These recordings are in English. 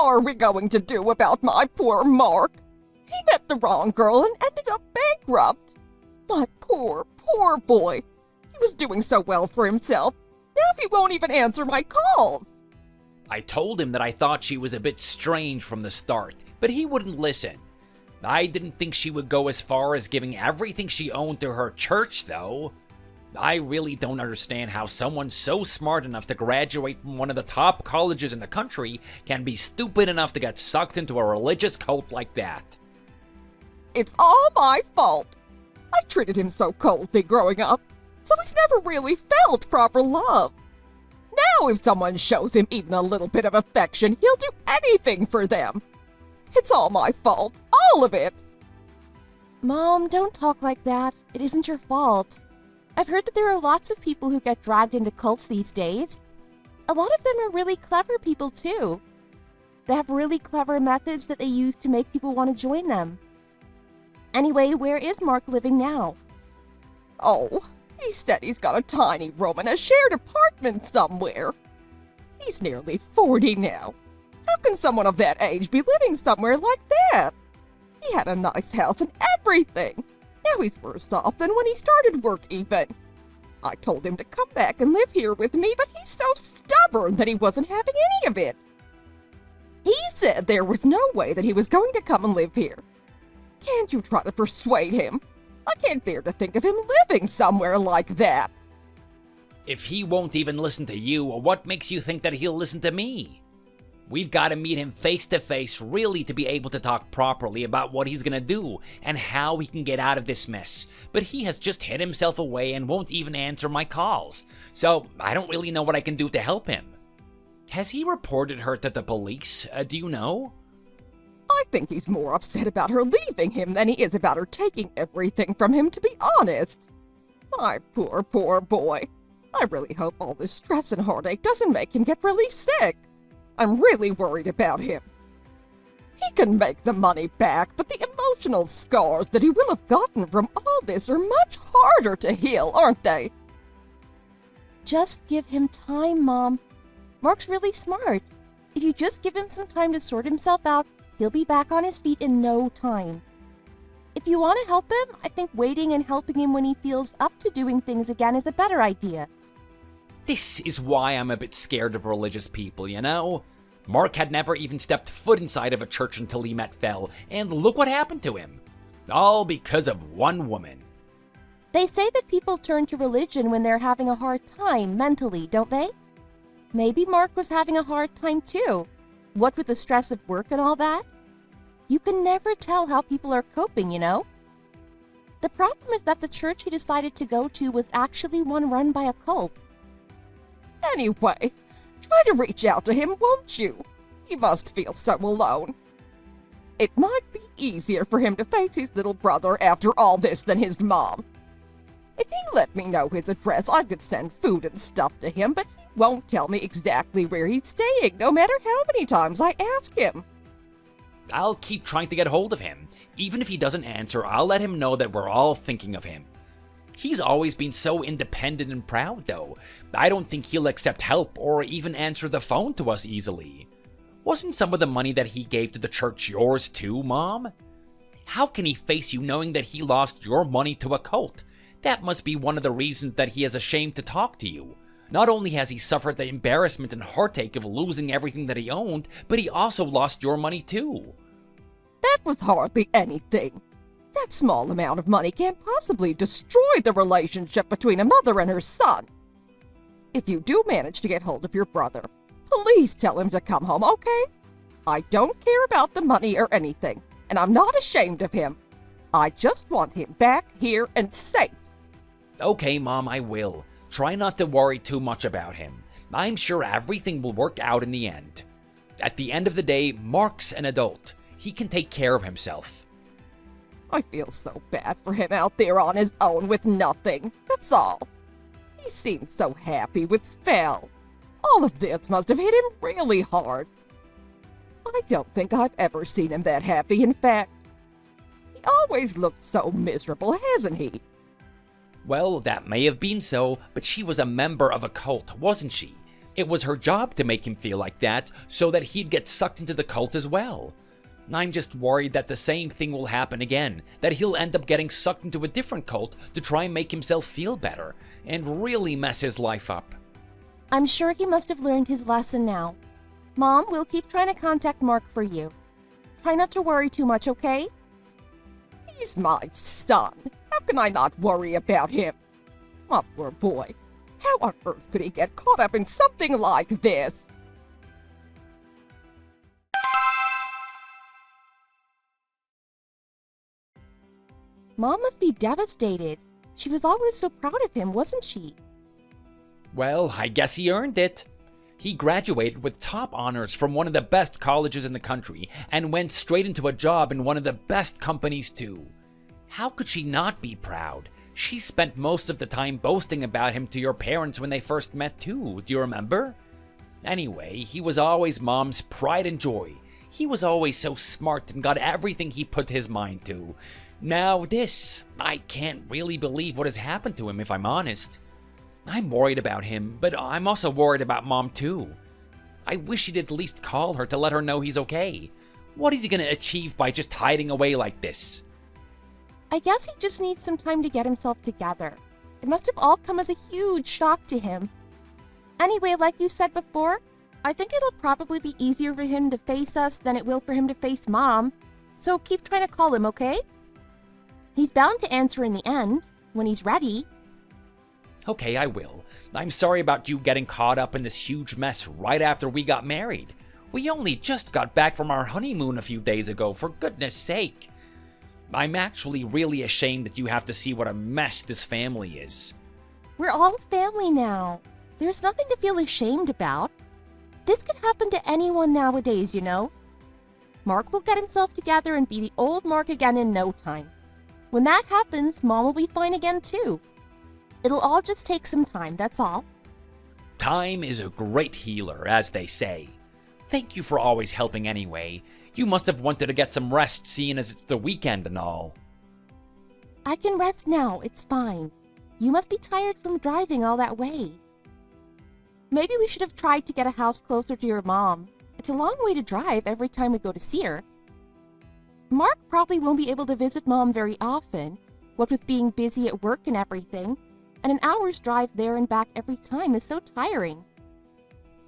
are we going to do about my poor Mark? He met the wrong girl and ended up bankrupt. My poor, poor boy. He was doing so well for himself. Now he won't even answer my calls. I told him that I thought she was a bit strange from the start, but he wouldn't listen. I didn't think she would go as far as giving everything she owned to her church, though. I really don't understand how someone so smart enough to graduate from one of the top colleges in the country can be stupid enough to get sucked into a religious cult like that. It's all my fault. I treated him so coldly growing up, so he's never really felt proper love. Now if someone shows him even a little bit of affection, he'll do anything for them. It's all my fault, all of it. Mom, don't talk like that. It isn't your fault. I've heard that there are lots of people who get dragged into cults these days. A lot of them are really clever people, too. They have really clever methods that they use to make people want to join them. Anyway, where is Mark living now? Oh, he said he's got a tiny room in a shared apartment somewhere. He's nearly 40 now. How can someone of that age be living somewhere like that? He had a nice house and everything. Now he's worse off than when he started work even. I told him to come back and live here with me, but he's so stubborn that he wasn't having any of it. He said there was no way that he was going to come and live here. Can't you try to persuade him? I can't bear to think of him living somewhere like that. If he won't even listen to you, what makes you think that he'll listen to me? We've got to meet him face to face really to be able to talk properly about what he's gonna do and how he can get out of this mess. But he has just hid himself away and won't even answer my calls. So I don't really know what I can do to help him. Has he reported her to the police? Do you know? I think he's more upset about her leaving him than he is about her taking everything from him, to be honest. My poor, poor boy. I really hope all this stress and heartache doesn't make him get really sick. I'm really worried about him. He can make the money back, but the emotional scars that he will have gotten from all this are much harder to heal, aren't they? Just give him time, Mom. Mark's really smart. If you just give him some time to sort himself out, he'll be back on his feet in no time. If you want to help him, I think waiting and helping him when he feels up to doing things again is a better idea. This is why I'm a bit scared of religious people, you know? Mark had never even stepped foot inside of a church until he met Fel, and look what happened to him. All because of one woman. They say that people turn to religion when they're having a hard time mentally, don't they? Maybe Mark was having a hard time too. What with the stress of work and all that? You can never tell how people are coping, you know? The problem is that the church he decided to go to was actually one run by a cult. Anyway, try to reach out to him, won't you? He must feel so alone. It might be easier for him to face his little brother after all this than his mom. If he let me know his address, I could send food and stuff to him, but he won't tell me exactly where he's staying, no matter how many times I ask him. I'll keep trying to get hold of him. Even if he doesn't answer, I'll let him know that we're all thinking of him. He's always been so independent and proud, though. I don't think he'll accept help or even answer the phone to us easily. Wasn't some of the money that he gave to the church yours too, Mom? How can he face you knowing that he lost your money to a cult? That must be one of the reasons that he is ashamed to talk to you. Not only has he suffered the embarrassment and heartache of losing everything that he owned, but he also lost your money too. That was hardly anything. That small amount of money can't possibly destroy the relationship between a mother and her son. If you do manage to get hold of your brother, please tell him to come home, okay? I don't care about the money or anything, and I'm not ashamed of him. I just want him back here and safe. Okay, Mom, I will. Try not to worry too much about him. I'm sure everything will work out in the end. At the end of the day, Mark's an adult. He can take care of himself. I feel so bad for him out there on his own with nothing, that's all. He seemed so happy with Fel. All of this must have hit him really hard. I don't think I've ever seen him that happy, in fact. He always looked so miserable, hasn't he? Well, that may have been so, but she was a member of a cult, wasn't she? It was her job to make him feel like that so that he'd get sucked into the cult as well. I'm just worried that the same thing will happen again, that he'll end up getting sucked into a different cult to try and make himself feel better, and really mess his life up. I'm sure he must have learned his lesson now. Mom, we'll keep trying to contact Mark for you. Try not to worry too much, okay? He's my son. How can I not worry about him? My poor boy. How on earth could he get caught up in something like this? Mom must be devastated. She was always so proud of him, wasn't she? Well, I guess he earned it. He graduated with top honors from one of the best colleges in the country and went straight into a job in one of the best companies too. How could she not be proud? She spent most of the time boasting about him to your parents when they first met too, do you remember? Anyway, he was always Mom's pride and joy. He was always so smart and got everything he put his mind to. Now this, I can't really believe what has happened to him if I'm honest. I'm worried about him, but I'm also worried about Mom too. I wish he'd at least call her to let her know he's okay. What is he gonna achieve by just hiding away like this? I guess he just needs some time to get himself together. It must have all come as a huge shock to him. Anyway, like you said before, I think it'll probably be easier for him to face us than it will for him to face Mom. So keep trying to call him, okay? He's bound to answer in the end, when he's ready. Okay, I will. I'm sorry about you getting caught up in this huge mess right after we got married. We only just got back from our honeymoon a few days ago, for goodness sake. I'm actually really ashamed that you have to see what a mess this family is. We're all family now. There's nothing to feel ashamed about. This could happen to anyone nowadays, you know. Mark will get himself together and be the old Mark again in no time. When that happens, Mom will be fine again too. It'll all just take some time, that's all. Time is a great healer, as they say. Thank you for always helping anyway. You must have wanted to get some rest, seeing as it's the weekend and all. I can rest now, it's fine. You must be tired from driving all that way. Maybe we should have tried to get a house closer to your mom. It's a long way to drive every time we go to see her. Mark probably won't be able to visit Mom very often, what with being busy at work and everything, and an hour's drive there and back every time is so tiring.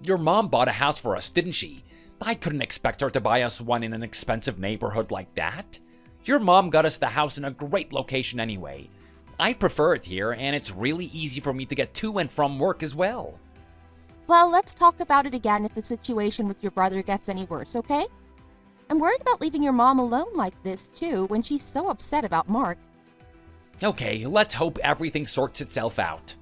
Your mom bought a house for us, didn't she? I couldn't expect her to buy us one in an expensive neighborhood like that. Your mom got us the house in a great location anyway. I prefer it here, and it's really easy for me to get to and from work as well. Well, let's talk about it again if the situation with your brother gets any worse, okay? I'm worried about leaving your mom alone like this, too, when she's so upset about Mark. Okay, let's hope everything sorts itself out.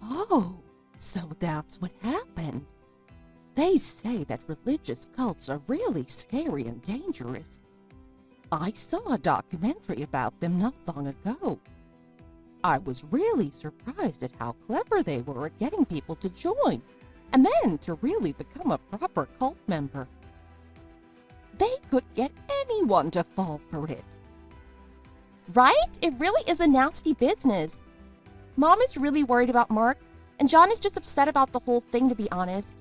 Oh, so that's what happened. They say that religious cults are really scary and dangerous. I saw a documentary about them not long ago. I was really surprised at how clever they were at getting people to join, and then to really become a proper cult member. They could get anyone to fall for it. Right? It really is a nasty business. Mom is really worried about Mark, and John is just upset about the whole thing, to be honest.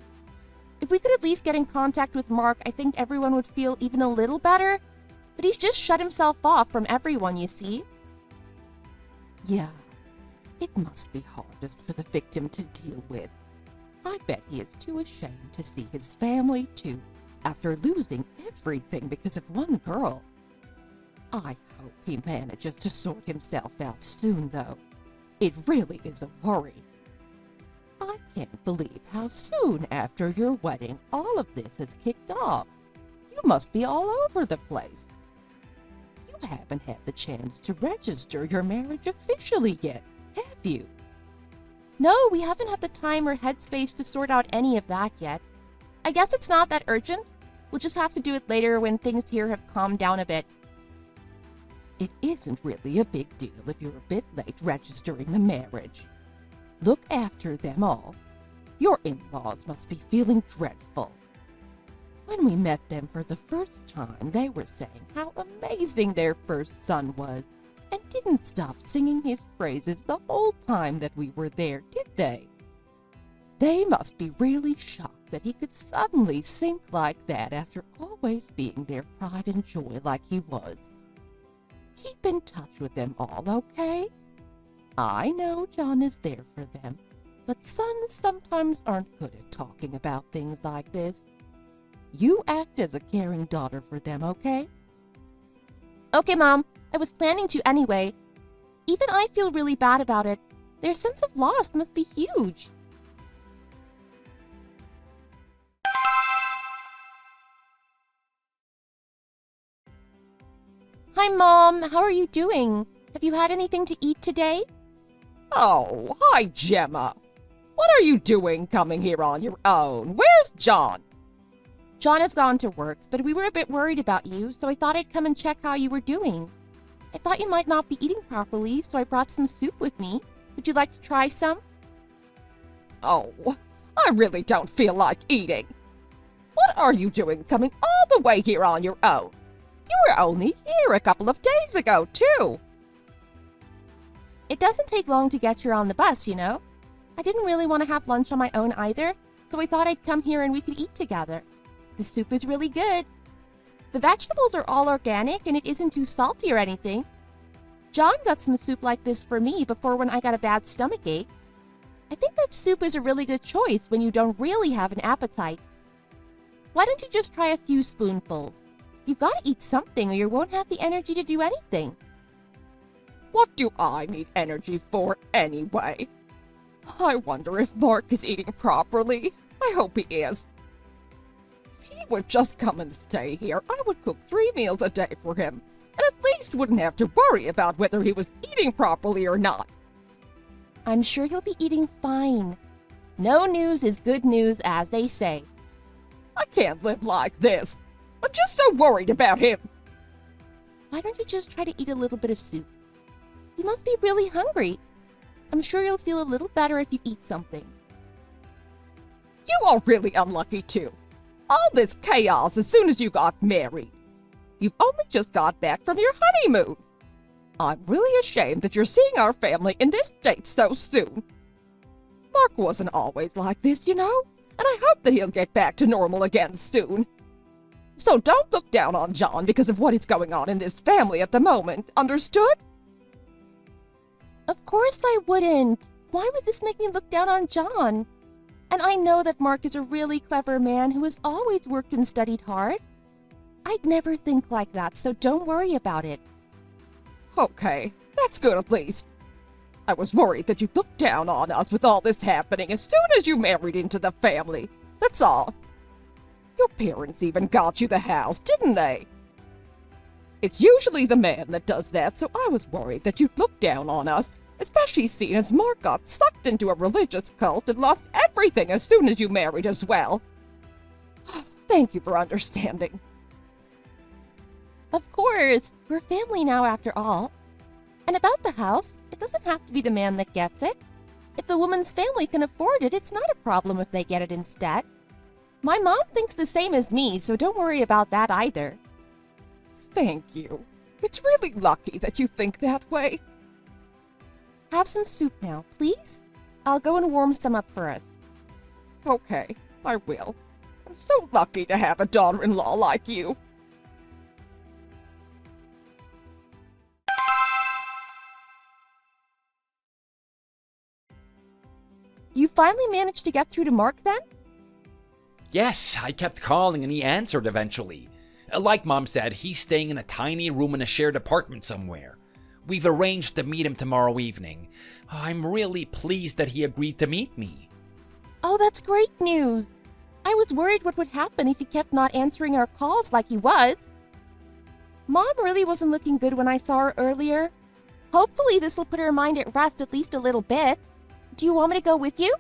If we could at least get in contact with Mark, I think everyone would feel even a little better, but he's just shut himself off from everyone, you see. Yeah, it must be hardest for the victim to deal with. I bet he is too ashamed to see his family, too, after losing everything because of one girl. I hope he manages to sort himself out soon, though. It really is a worry. I can't believe how soon after your wedding all of this has kicked off. You must be all over the place. You haven't had the chance to register your marriage officially yet, have you? No, we haven't had the time or headspace to sort out any of that yet. I guess it's not that urgent. We'll just have to do it later when things here have calmed down a bit. It isn't really a big deal if you're a bit late registering the marriage. Look after them all. Your in-laws must be feeling dreadful. When we met them for the first time, they were saying how amazing their first son was, and didn't stop singing his praises the whole time that we were there, did they? They must be really shocked that he could suddenly sink like that after always being their pride and joy like he was. Keep in touch with them all, okay? I know John is there for them, but sons sometimes aren't good at talking about things like this. You act as a caring daughter for them, okay? Okay, Mom. I was planning to anyway. Even I feel really bad about it. Their sense of loss must be huge. Hi, Mom. How are you doing? Have you had anything to eat today? Oh, hi, Gemma. What are you doing coming here on your own? Where's John? John has gone to work, but we were a bit worried about you, so I thought I'd come and check how you were doing. I thought you might not be eating properly, so I brought some soup with me. Would you like to try some? Oh, I really don't feel like eating. What are you doing coming all the way here on your own? You were only here a couple of days ago, too. It doesn't take long to get here on the bus, you know. I didn't really want to have lunch on my own either, so I thought I'd come here and we could eat together. The soup is really good. The vegetables are all organic and it isn't too salty or anything. John got some soup like this for me before when I got a bad stomachache. I think that soup is a really good choice when you don't really have an appetite. Why don't you just try a few spoonfuls? You've got to eat something or you won't have the energy to do anything. What do I need energy for anyway? I wonder if Mark is eating properly. I hope he is. If he would just come and stay here, I would cook 3 meals a day for him, and at least wouldn't have to worry about whether he was eating properly or not. I'm sure he'll be eating fine. No news is good news, as they say. I can't live like this. I'm just so worried about him. Why don't you just try to eat a little bit of soup? You must be really hungry. I'm sure you'll feel a little better if you eat something. You are really unlucky, too. All this chaos as soon as you got married. You've only just got back from your honeymoon. I'm really ashamed that you're seeing our family in this state so soon. Mark wasn't always like this, you know, and I hope that he'll get back to normal again soon. So don't look down on John because of what is going on in this family at the moment, understood? Of course I wouldn't. Why would this make me look down on John? And I know that Mark is a really clever man who has always worked and studied hard. I'd never think like that, so don't worry about it. Okay, that's good at least. I was worried that you'd look down on us with all this happening as soon as you married into the family. That's all. Your parents even got you the house, didn't they? It's usually the man that does that, so I was worried that you'd look down on us, especially seeing as Mark got sucked into a religious cult and lost everything as soon as you married as well. Thank you for understanding. Of course, we're family now after all. And about the house, it doesn't have to be the man that gets it. If the woman's family can afford it, it's not a problem if they get it instead. My mom thinks the same as me, so don't worry about that either. Thank you. It's really lucky that you think that way. Have some soup now, please? I'll go and warm some up for us. Okay, I will. I'm so lucky to have a daughter-in-law like you. You finally managed to get through to Mark then? Yes, I kept calling and he answered eventually. Like Mom said, he's staying in a tiny room in a shared apartment somewhere. We've arranged to meet him tomorrow evening. I'm really pleased that he agreed to meet me. Oh, that's great news. I was worried what would happen if he kept not answering our calls like he was. Mom really wasn't looking good when I saw her earlier. Hopefully this will put her mind at rest at least a little bit. Do you want me to go with you?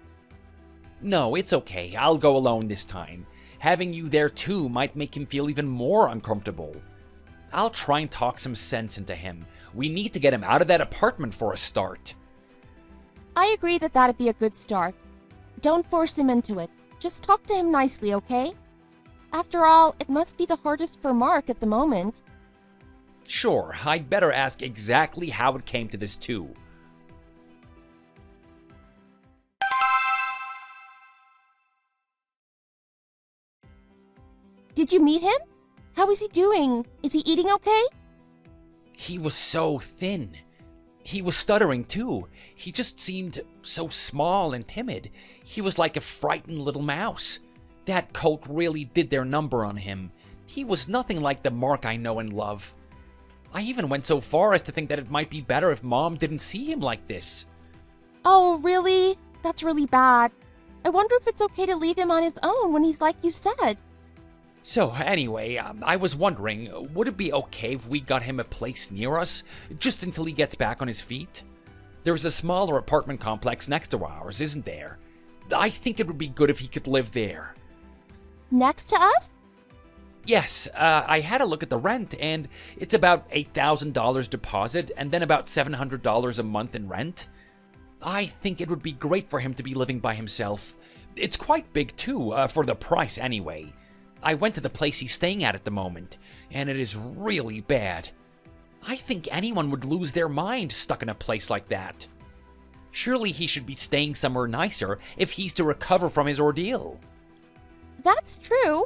No, it's okay. I'll go alone this time. Having you there too might make him feel even more uncomfortable. I'll try and talk some sense into him. We need to get him out of that apartment for a start. I agree that that'd be a good start. Don't force him into it. Just talk to him nicely, okay? After all, it must be the hardest for Mark at the moment. Sure, I'd better ask exactly how it came to this too. Did you meet him? How is he doing? Is he eating okay? He was so thin. He was stuttering too. He just seemed so small and timid. He was like a frightened little mouse. That cult really did their number on him. He was nothing like the Mark I know and love. I even went so far as to think that it might be better if Mom didn't see him like this. Oh, really? That's really bad. I wonder if it's okay to leave him on his own when he's like you said. So anyway, I was wondering, would it be okay if we got him a place near us, just until he gets back on his feet? There's a smaller apartment complex next to ours, isn't there? I think it would be good if he could live there. Next to us? Yes, I had a look at the rent, and it's about $8,000 deposit, and then about $700 a month in rent. I think it would be great for him to be living by himself. It's quite big too, for the price anyway. I went to the place he's staying at the moment, and it is really bad. I think anyone would lose their mind stuck in a place like that. Surely he should be staying somewhere nicer if he's to recover from his ordeal. That's true.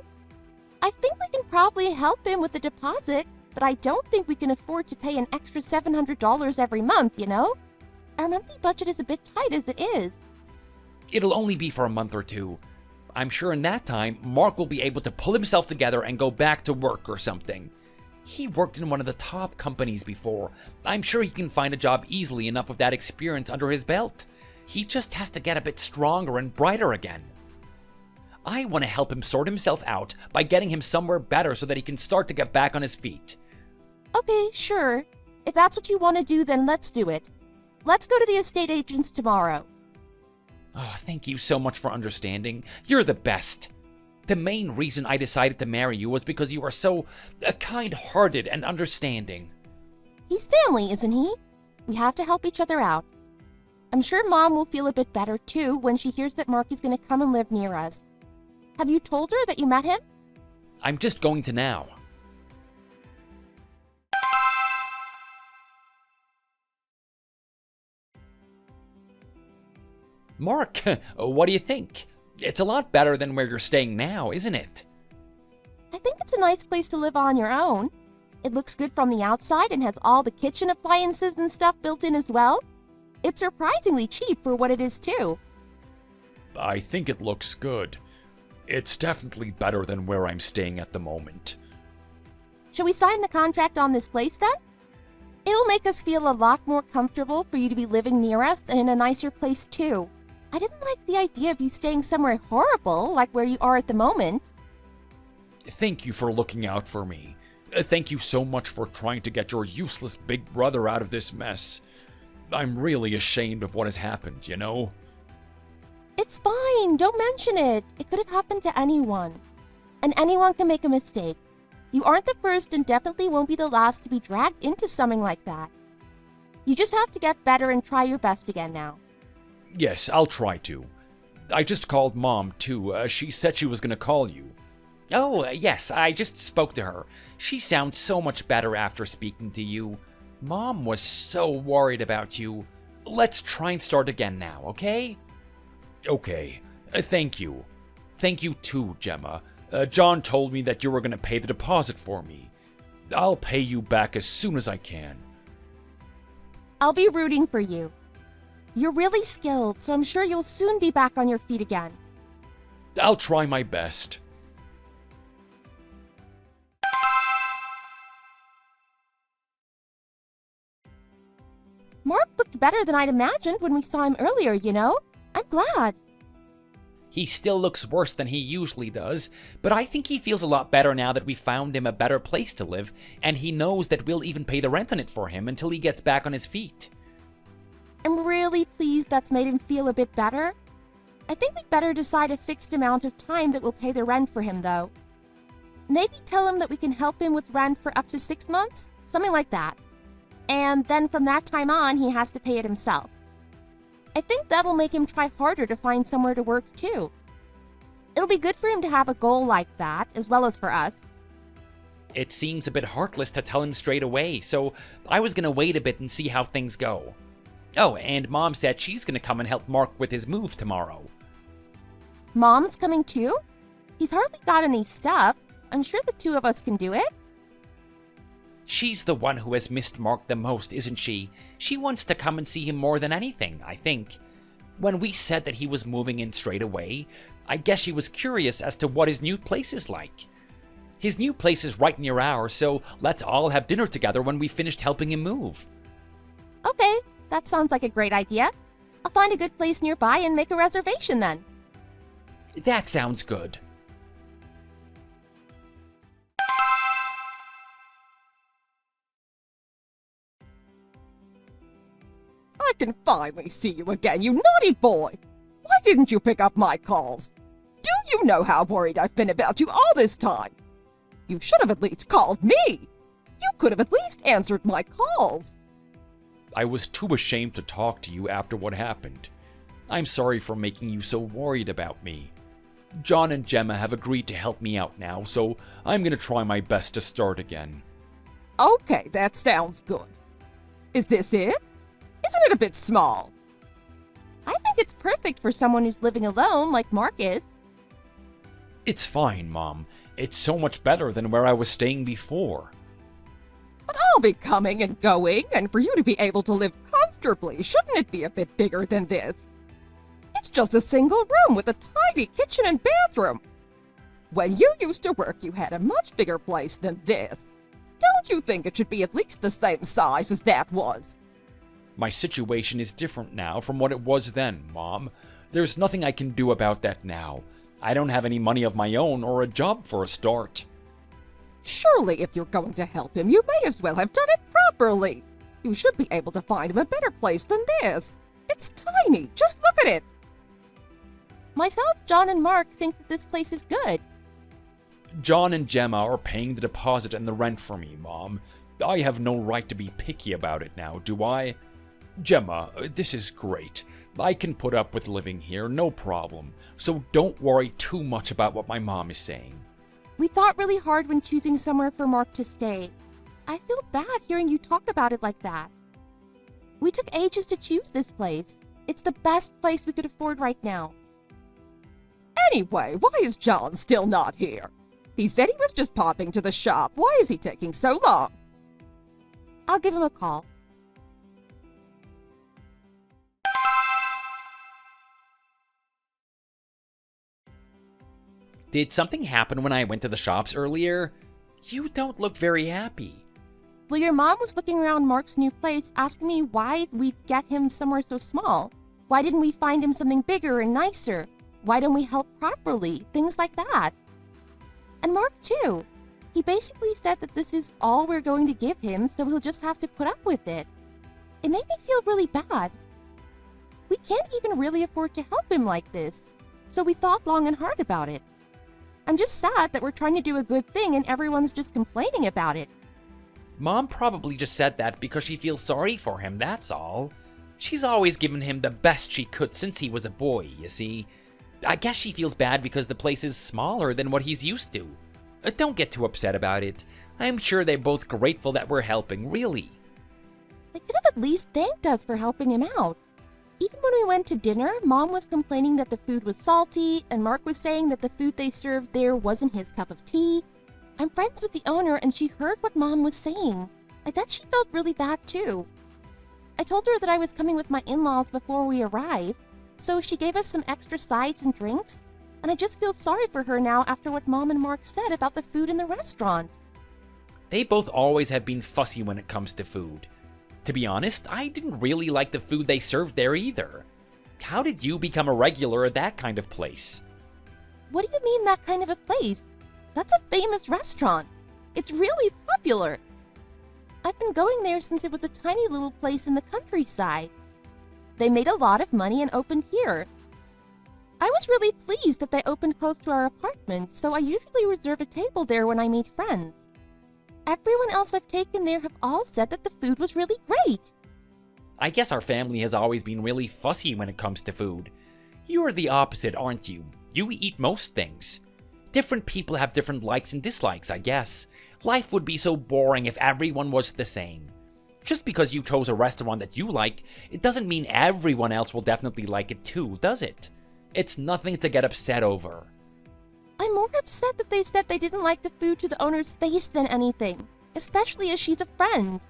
I think we can probably help him with the deposit, but I don't think we can afford to pay an extra $700 every month, you know? Our monthly budget is a bit tight as it is. It'll only be for a month or two. I'm sure in that time, Mark will be able to pull himself together and go back to work or something. He worked in one of the top companies before. I'm sure he can find a job easily enough with that experience under his belt. He just has to get a bit stronger and brighter again. I want to help him sort himself out by getting him somewhere better so that he can start to get back on his feet. Okay, sure. If that's what you want to do, then let's do it. Let's go to the estate agents tomorrow. Oh, thank you so much for understanding. You're the best. The main reason I decided to marry you was because you are so kind-hearted and understanding. He's family, isn't he? We have to help each other out. I'm sure Mom will feel a bit better too when she hears that Mark is going to come and live near us. Have you told her that you met him? I'm just going to now. Mark, what do you think? It's a lot better than where you're staying now, isn't it? I think it's a nice place to live on your own. It looks good from the outside and has all the kitchen appliances and stuff built in as well. It's surprisingly cheap for what it is too. I think it looks good. It's definitely better than where I'm staying at the moment. Shall we sign the contract on this place then? It'll make us feel a lot more comfortable for you to be living near us and in a nicer place too. I didn't like the idea of you staying somewhere horrible like where you are at the moment. Thank you for looking out for me. Thank you so much for trying to get your useless big brother out of this mess. I'm really ashamed of what has happened, you know? It's fine, don't mention it. It could have happened to anyone. And anyone can make a mistake. You aren't the first and definitely won't be the last to be dragged into something like that. You just have to get better and try your best again now. Yes, I'll try to. I just called Mom, too. She said she was gonna call you. Oh, yes, I just spoke to her. She sounds so much better after speaking to you. Mom was so worried about you. Let's try and start again now, okay? Okay, thank you. Thank you too, Gemma. John told me that you were gonna pay the deposit for me. I'll pay you back as soon as I can. I'll be rooting for you. You're really skilled, so I'm sure you'll soon be back on your feet again. I'll try my best. Mark looked better than I'd imagined when we saw him earlier, you know? I'm glad. He still looks worse than he usually does, but I think he feels a lot better now that we found him a better place to live, and he knows that we'll even pay the rent on it for him until he gets back on his feet. I'm really pleased that's made him feel a bit better. I think we'd better decide a fixed amount of time that we'll pay the rent for him, though. Maybe tell him that we can help him with rent for up to 6 months, something like that. And then from that time on, he has to pay it himself. I think that'll make him try harder to find somewhere to work, too. It'll be good for him to have a goal like that, as well as for us. It seems a bit heartless to tell him straight away, so I was gonna wait a bit and see how things go. Oh, and Mom said she's gonna come and help Mark with his move tomorrow. Mom's coming too? He's hardly got any stuff. I'm sure the two of us can do it. She's the one who has missed Mark the most, isn't she? She wants to come and see him more than anything, I think. When we said that he was moving in straight away, I guess she was curious as to what his new place is like. His new place is right near ours, so let's all have dinner together when we finished helping him move. Okay, that sounds like a great idea. I'll find a good place nearby and make a reservation then. That sounds good. I can finally see you again, you naughty boy! Why didn't you pick up my calls? Do you know how worried I've been about you all this time? You should have at least called me! You could have at least answered my calls! I was too ashamed to talk to you after what happened. I'm sorry for making you so worried about me. John and Gemma have agreed to help me out now, so I'm gonna try my best to start again. Okay, that sounds good. Is this it? Isn't it a bit small? I think it's perfect for someone who's living alone like Mark is. It's fine, Mom. It's so much better than where I was staying before. But I'll be coming and going, and for you to be able to live comfortably, shouldn't it be a bit bigger than this? It's just a single room with a tiny kitchen and bathroom. When you used to work, you had a much bigger place than this. Don't you think it should be at least the same size as that was? My situation is different now from what it was then, Mom. There's nothing I can do about that now. I don't have any money of my own or a job for a start. Surely if you're going to help him, you may as well have done it properly. You should be able to find him a better place than this. It's tiny. Just look at it. Myself, John, and Mark think that this place is good. John and Gemma are paying the deposit and the rent for me, Mom. I have no right to be picky about it now, do I? Gemma, this is great. I can put up with living here, no problem. So don't worry too much about what my mom is saying. We thought really hard when choosing somewhere for Mark to stay. I feel bad hearing you talk about it like that. We took ages to choose this place. It's the best place we could afford right now. Anyway, why is John still not here? He said he was just popping to the shop. Why is he taking so long? I'll give him a call. Did something happen when I went to the shops earlier? You don't look very happy. Well, your mom was looking around Mark's new place asking me why we'd get him somewhere so small. Why didn't we find him something bigger and nicer? Why don't we help properly? Things like that. And Mark, too. He basically said that this is all we're going to give him, so he'll just have to put up with it. It made me feel really bad. We can't even really afford to help him like this, so we thought long and hard about it. I'm just sad that we're trying to do a good thing and everyone's just complaining about it. Mom probably just said that because she feels sorry for him, that's all. She's always given him the best she could since he was a boy, you see. I guess she feels bad because the place is smaller than what he's used to. Don't get too upset about it. I'm sure they're both grateful that we're helping, really. They could have at least thanked us for helping him out. Even when we went to dinner, Mom was complaining that the food was salty, and Mark was saying that the food they served there wasn't his cup of tea. I'm friends with the owner, and she heard what Mom was saying. I bet she felt really bad, too. I told her that I was coming with my in-laws before we arrived, so she gave us some extra sides and drinks, and I just feel sorry for her now after what Mom and Mark said about the food in the restaurant. They both always have been fussy when it comes to food. To be honest, I didn't really like the food they served there either. How did you become a regular at that kind of place? What do you mean, that kind of a place? That's a famous restaurant. It's really popular. I've been going there since it was a tiny little place in the countryside. They made a lot of money and opened here. I was really pleased that they opened close to our apartment, so I usually reserve a table there when I meet friends. Everyone else I've taken there have all said that the food was really great. I guess our family has always been really fussy when it comes to food. You're the opposite, aren't you? You eat most things. Different people have different likes and dislikes, I guess. Life would be so boring if everyone was the same. Just because you chose a restaurant that you like, it doesn't mean everyone else will definitely like it too, does it? It's nothing to get upset over. I'm more upset that they said they didn't like the food to the owner's face than anything, especially as she's a friend.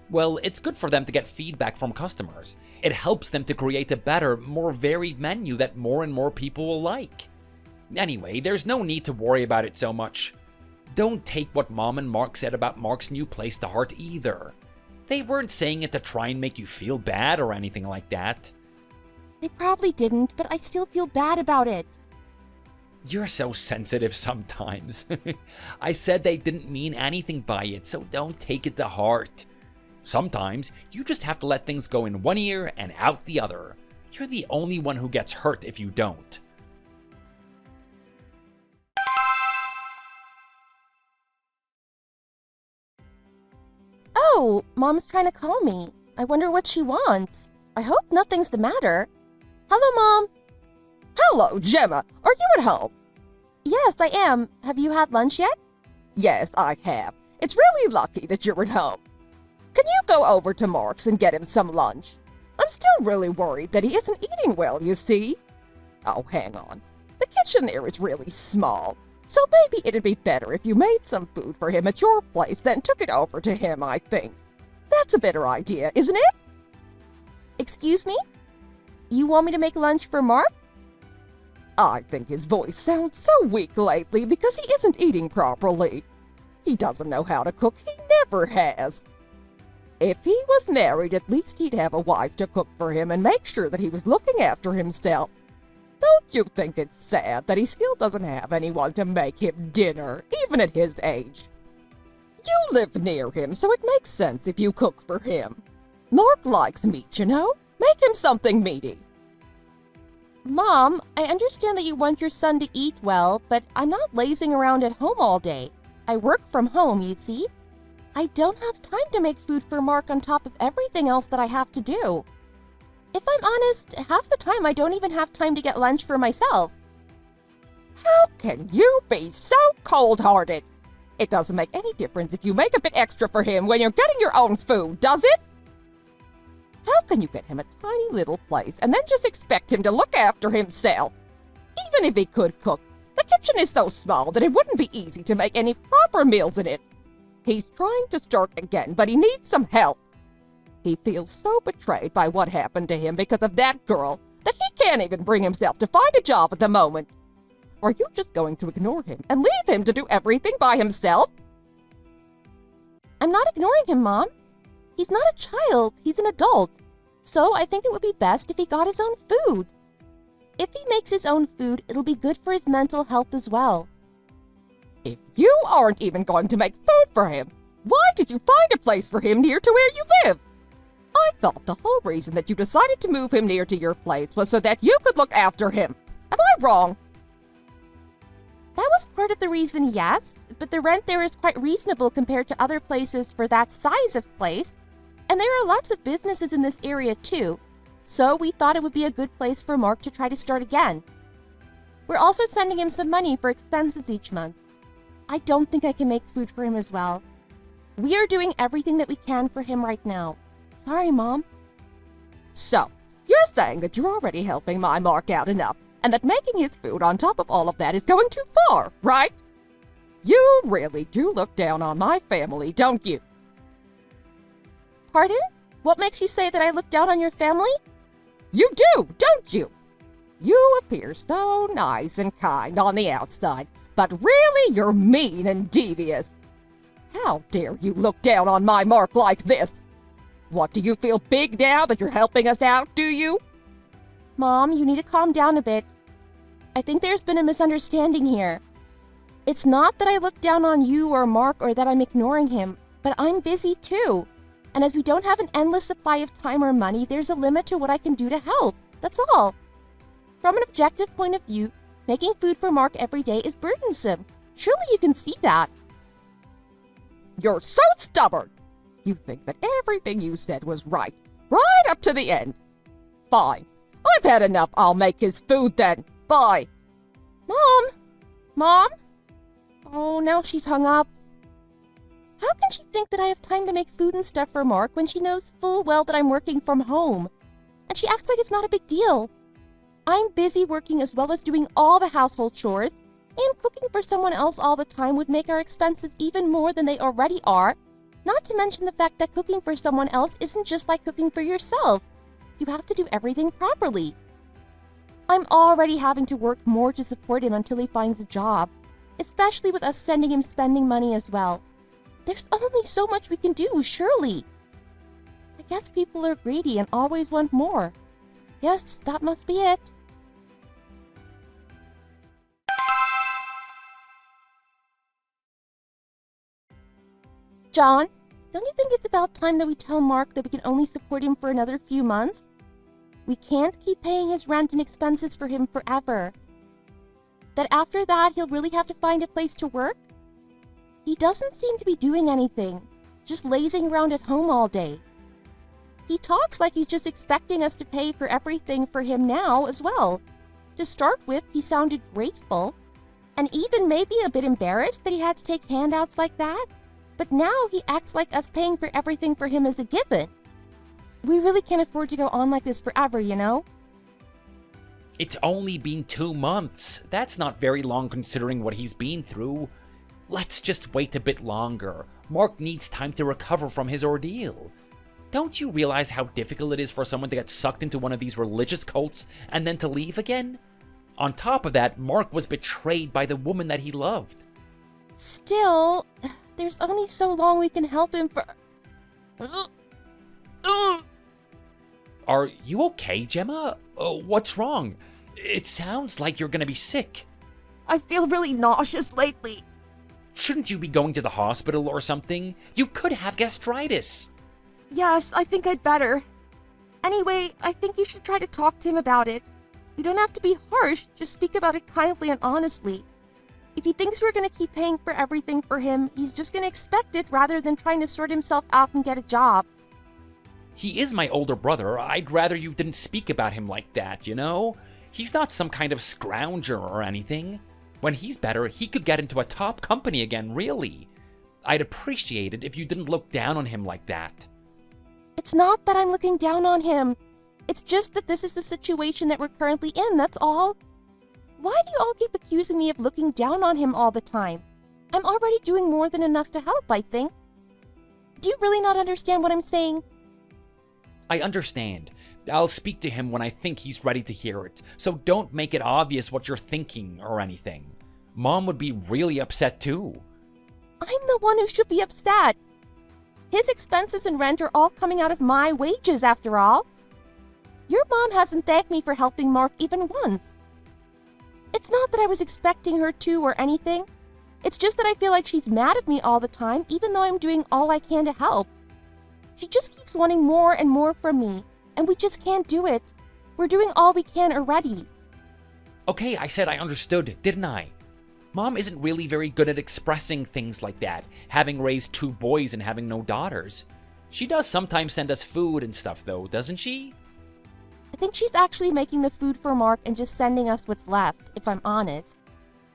Well, it's good for them to get feedback from customers. It helps them to create a better, more varied menu that more and more people will like. Anyway, there's no need to worry about it so much. Don't take what Mom and Mark said about Mark's new place to heart either. They weren't saying it to try and make you feel bad or anything like that. They probably didn't, but I still feel bad about it. You're so sensitive sometimes. I said they didn't mean anything by it, so don't take it to heart. Sometimes you just have to let things go in one ear and out the other. You're the only one who gets hurt if you don't. Oh, Mom's trying to call me. I wonder what she wants. I hope nothing's the matter. Hello, Mom. Hello, Gemma. Are you at home? Yes, I am. Have you had lunch yet? Yes, I have. It's really lucky that you're at home. Can you go over to Mark's and get him some lunch? I'm still really worried that he isn't eating well, you see. Oh, hang on. The kitchen there is really small, so maybe it'd be better if you made some food for him at your place, then took it over to him, I think. That's a better idea, isn't it? Excuse me? You want me to make lunch for Mark? I think his voice sounds so weak lately because he isn't eating properly. He doesn't know how to cook. He never has. If he was married, at least he'd have a wife to cook for him and make sure that he was looking after himself. Don't you think it's sad that he still doesn't have anyone to make him dinner, even at his age? You live near him, so it makes sense if you cook for him. Mark likes meat, you know? Make him something meaty. Mom, I understand that you want your son to eat well, but I'm not lazing around at home all day. I work from home, you see. I don't have time to make food for Mark on top of everything else that I have to do. If I'm honest, half the time I don't even have time to get lunch for myself. How can you be so cold-hearted? It doesn't make any difference if you make a bit extra for him when you're getting your own food, does it? How can you get him a tiny little place and then just expect him to look after himself? Even if he could cook, the kitchen is so small that it wouldn't be easy to make any proper meals in it. He's trying to start again, but he needs some help. He feels so betrayed by what happened to him because of that girl that he can't even bring himself to find a job at the moment. Are you just going to ignore him and leave him to do everything by himself? I'm not ignoring him, Mom. He's not a child, he's an adult. So I think it would be best if he got his own food. If he makes his own food, it'll be good for his mental health as well. If you aren't even going to make food for him, why did you find a place for him near to where you live? I thought the whole reason that you decided to move him near to your place was so that you could look after him. Am I wrong? That was part of the reason, yes, but the rent there is quite reasonable compared to other places for that size of place. And there are lots of businesses in this area too, so we thought it would be a good place for Mark to try to start again. We're also sending him some money for expenses each month. I don't think I can make food for him as well. We are doing everything that we can for him right now. Sorry, Mom. So, you're saying that you're already helping my Mark out enough, and that making his food on top of all of that is going too far, right? You really do look down on my family, don't you? Pardon? What makes you say that I look down on your family? You do, don't you? You appear so nice and kind on the outside, but really you're mean and devious. How dare you look down on my Mark like this? What, do you feel big now that you're helping us out, do you? Mom, you need to calm down a bit. I think there's been a misunderstanding here. It's not that I look down on you or Mark or that I'm ignoring him, but I'm busy too. And as we don't have an endless supply of time or money, there's a limit to what I can do to help. That's all. From an objective point of view, making food for Mark every day is burdensome. Surely you can see that. You're so stubborn. You think that everything you said was right up to the end. Fine. I've had enough. I'll make his food then. Bye. Mom! Mom? Oh, now she's hung up. How can she think that I have time to make food and stuff for Mark when she knows full well that I'm working from home? And she acts like it's not a big deal. I'm busy working as well as doing all the household chores, and cooking for someone else all the time would make our expenses even more than they already are, not to mention the fact that cooking for someone else isn't just like cooking for yourself. You have to do everything properly. I'm already having to work more to support him until he finds a job, especially with us sending him spending money as well. There's only so much we can do, surely. I guess people are greedy and always want more. Yes, that must be it. John, don't you think it's about time that we tell Mark that we can only support him for another few months? We can't keep paying his rent and expenses for him forever. That after that, he'll really have to find a place to work? He doesn't seem to be doing anything, just lazing around at home all day. He talks like he's just expecting us to pay for everything for him now as well. To start with, he sounded grateful, and even maybe a bit embarrassed that he had to take handouts like that. But now he acts like us paying for everything for him is a given. We really can't afford to go on like this forever, you know? It's only been 2 months. That's not very long considering what he's been through. Let's just wait a bit longer. Mark needs time to recover from his ordeal. Don't you realize how difficult it is for someone to get sucked into one of these religious cults and then to leave again? On top of that, Mark was betrayed by the woman that he loved. Still, there's only so long we can help him for... Are you okay, Gemma? What's wrong? It sounds like you're gonna be sick. I feel really nauseous lately. Shouldn't you be going to the hospital or something? You could have gastritis. Yes, I think I'd better. Anyway, I think you should try to talk to him about it. You don't have to be harsh, just speak about it kindly and honestly. If he thinks we're going to keep paying for everything for him, he's just going to expect it rather than trying to sort himself out and get a job. He is my older brother. I'd rather you didn't speak about him like that, you know? He's not some kind of scrounger or anything. When he's better, he could get into a top company again, really. I'd appreciate it if you didn't look down on him like that. It's not that I'm looking down on him. It's just that this is the situation that we're currently in, that's all. Why do you all keep accusing me of looking down on him all the time? I'm already doing more than enough to help, I think. Do you really not understand what I'm saying? I understand. I'll speak to him when I think he's ready to hear it, so don't make it obvious what you're thinking or anything. Mom would be really upset too. I'm the one who should be upset. His expenses and rent are all coming out of my wages, after all. Your mom hasn't thanked me for helping Mark even once. It's not that I was expecting her to or anything. It's just that I feel like she's mad at me all the time, even though I'm doing all I can to help. She just keeps wanting more and more from me, and we just can't do it. We're doing all we can already. Okay, I said I understood, didn't I? Mom isn't really very good at expressing things like that, having raised 2 boys and having no daughters. She does sometimes send us food and stuff though, doesn't she? I think she's actually making the food for Mark and just sending us what's left, if I'm honest.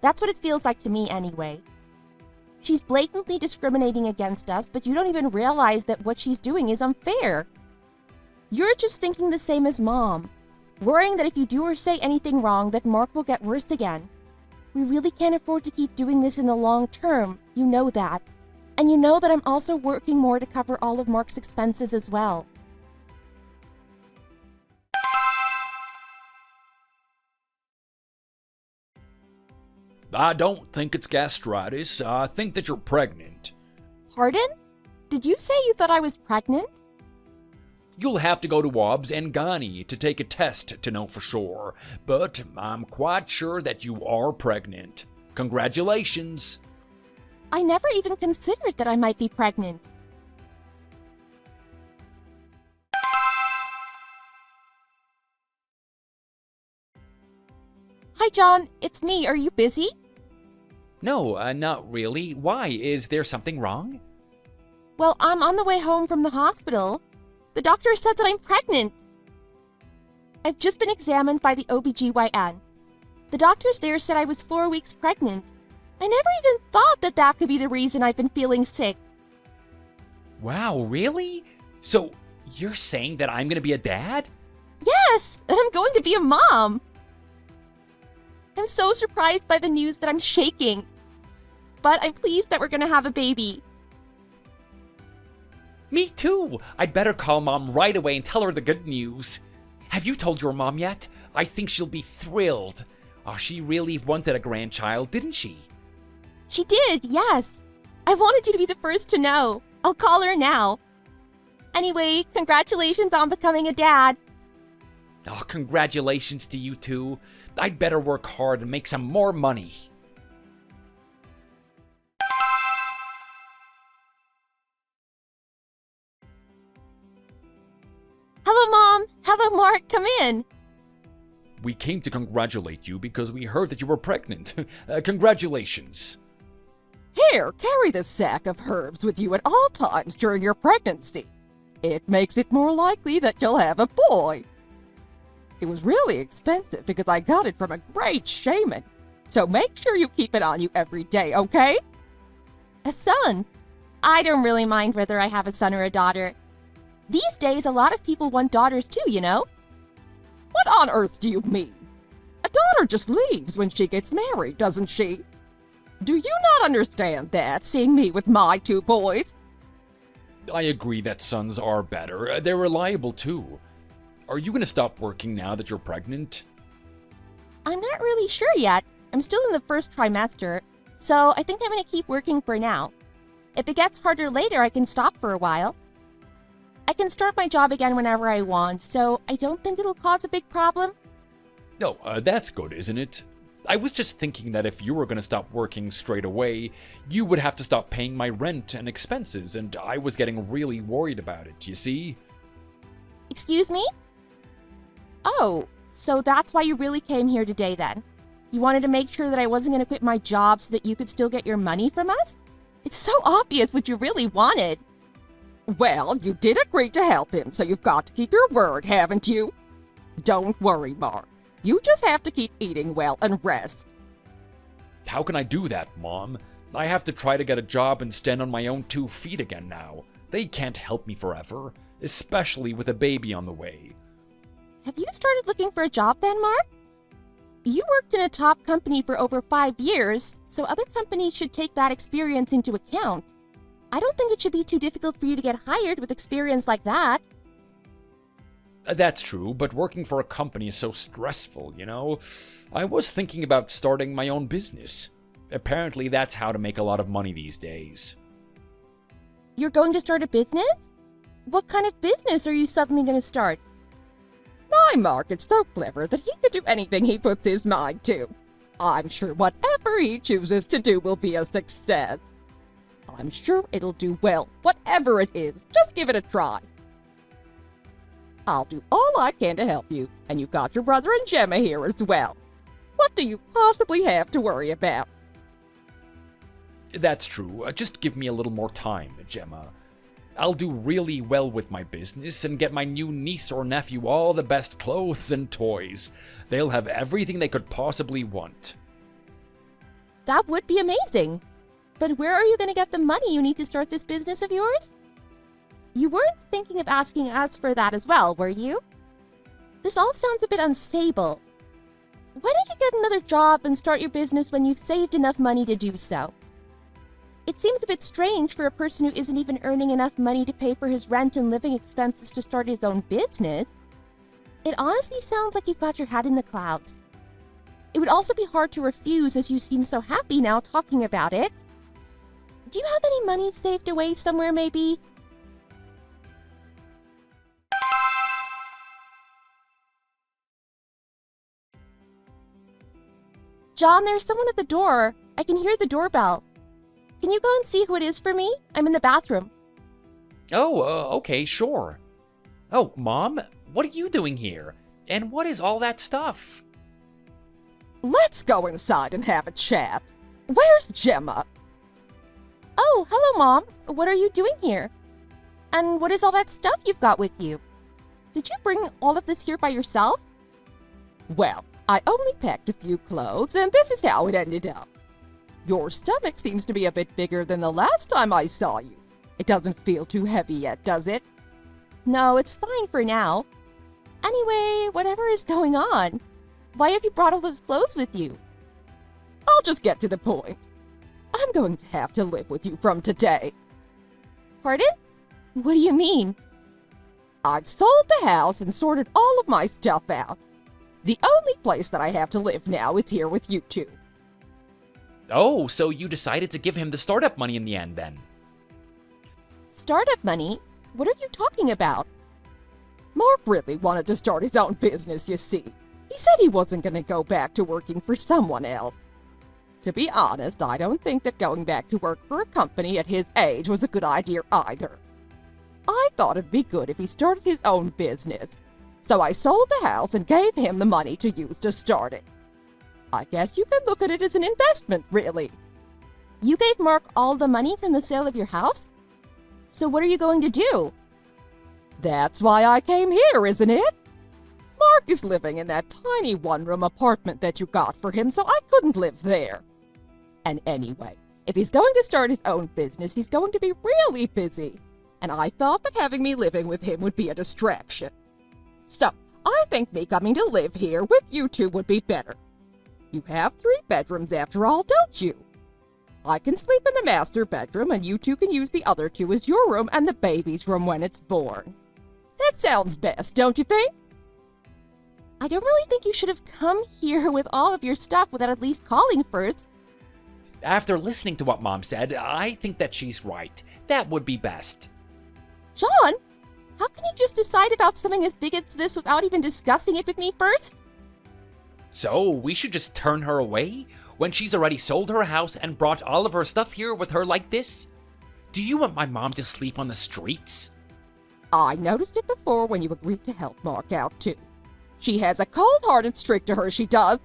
That's what it feels like to me anyway. She's blatantly discriminating against us, but you don't even realize that what she's doing is unfair. You're just thinking the same as Mom, worrying that if you do or say anything wrong, that Mark will get worse again. We really can't afford to keep doing this in the long term, you know that. And you know that I'm also working more to cover all of Mark's expenses as well. I don't think it's gastritis. I think that you're pregnant. Pardon? Did you say you thought I was pregnant? You'll have to go to Wobbs and Ghani to take a test to know for sure, but I'm quite sure that you are pregnant. Congratulations. I never even considered that I might be pregnant. Hi, John. It's me. Are you busy? No, not really. Why? Is there something wrong? Well, I'm on the way home from the hospital. The doctor said that I'm pregnant. I've just been examined by the OBGYN. The doctors there said I was 4 weeks pregnant. I never even thought that that could be the reason I've been feeling sick. Wow, really? So, you're saying that I'm gonna be a dad? Yes, and I'm going to be a mom. I'm so surprised by the news that I'm shaking. But I'm pleased that we're gonna have a baby. Me too! I'd better call Mom right away and tell her the good news. Have you told your mom yet? I think she'll be thrilled. Oh, she really wanted a grandchild, didn't she? She did, yes. I wanted you to be the first to know. I'll call her now. Anyway, congratulations on becoming a dad. Oh, congratulations to you too. I'd better work hard and make some more money. Hello, Mom. Hello, Mark. Come in. We came to congratulate you because we heard that you were pregnant. Congratulations. Here, carry this sack of herbs with you at all times during your pregnancy. It makes it more likely that you'll have a boy. It was really expensive because I got it from a great shaman. So make sure you keep it on you every day, okay? A son. I don't really mind whether I have a son or a daughter. These days, a lot of people want daughters too, you know? What on earth do you mean? A daughter just leaves when she gets married, doesn't she? Do you not understand that, seeing me with my 2 boys? I agree that sons are better. They're reliable too. Are you going to stop working now that you're pregnant? I'm not really sure yet. I'm still in the first trimester, so I think I'm going to keep working for now. If it gets harder later, I can stop for a while. I can start my job again whenever I want, so I don't think it'll cause a big problem. No, that's good, isn't it? I was just thinking that if you were going to stop working straight away, you would have to stop paying my rent and expenses, and I was getting really worried about it, you see? Excuse me? Oh, so that's why you really came here today then? You wanted to make sure that I wasn't going to quit my job so that you could still get your money from us? It's so obvious what you really wanted. Well, you did agree to help him, so you've got to keep your word, haven't you? Don't worry, Mark. You just have to keep eating well and rest. How can I do that, Mom? I have to try to get a job and stand on my own 2 feet again now. They can't help me forever, especially with a baby on the way. Have you started looking for a job then, Mark? You worked in a top company for over 5 years, so other companies should take that experience into account. I don't think it should be too difficult for you to get hired with experience like that. That's true, but working for a company is so stressful, you know? I was thinking about starting my own business. Apparently that's how to make a lot of money these days. You're going to start a business? What kind of business are you suddenly going to start? My Mark is so clever that he can do anything he puts his mind to. I'm sure whatever he chooses to do will be a success. I'm sure it'll do well, whatever it is. Just give it a try. I'll do all I can to help you, and you've got your brother and Gemma here as well. What do you possibly have to worry about? That's true. Just give me a little more time, Gemma. I'll do really well with my business and get my new niece or nephew all the best clothes and toys. They'll have everything they could possibly want. That would be amazing. But where are you going to get the money you need to start this business of yours? You weren't thinking of asking us for that as well, were you? This all sounds a bit unstable. Why don't you get another job and start your business when you've saved enough money to do so? It seems a bit strange for a person who isn't even earning enough money to pay for his rent and living expenses to start his own business. It honestly sounds like you've got your head in the clouds. It would also be hard to refuse as you seem so happy now talking about it. Do you have any money saved away somewhere maybe? John, there's someone at the door. I can hear the doorbell. Can you go and see who it is for me? I'm in the bathroom. Oh, okay, sure. Oh, Mom, what are you doing here? And what is all that stuff? Let's go inside and have a chat. Where's Gemma? Oh, hello, Mom. What are you doing here? And what is all that stuff you've got with you? Did you bring all of this here by yourself? Well, I only packed a few clothes, and this is how it ended up. Your stomach seems to be a bit bigger than the last time I saw you. It doesn't feel too heavy yet, does it? No, it's fine for now. Anyway, whatever is going on? Why have you brought all those clothes with you? I'll just get to the point. I'm going to have to live with you from today. Pardon? What do you mean? I've sold the house and sorted all of my stuff out. The only place that I have to live now is here with you two. Oh, so you decided to give him the startup money in the end, then? Startup money? What are you talking about? Mark really wanted to start his own business, you see. He said he wasn't going to go back to working for someone else. To be honest, I don't think that going back to work for a company at his age was a good idea either. I thought it'd be good if he started his own business. So I sold the house and gave him the money to use to start it. I guess you can look at it as an investment, really. You gave Mark all the money from the sale of your house? So what are you going to do? That's why I came here, isn't it? Mark is living in that tiny one-room apartment that you got for him, so I couldn't live there. And anyway, if he's going to start his own business, he's going to be really busy. And I thought that having me living with him would be a distraction. So, I think me coming to live here with you two would be better. You have 3 bedrooms after all, don't you? I can sleep in the master bedroom, and you two can use the other 2 as your room and the baby's room when it's born. That sounds best, don't you think? I don't really think you should have come here with all of your stuff without at least calling first. After listening to what Mom said, I think that she's right. That would be best. John, how can you just decide about something as big as this without even discussing it with me first? So, we should just turn her away? When she's already sold her house and brought all of her stuff here with her like this? Do you want my mom to sleep on the streets? I noticed it before when you agreed to help Mark out, too. She has a cold-hearted streak to her, she does.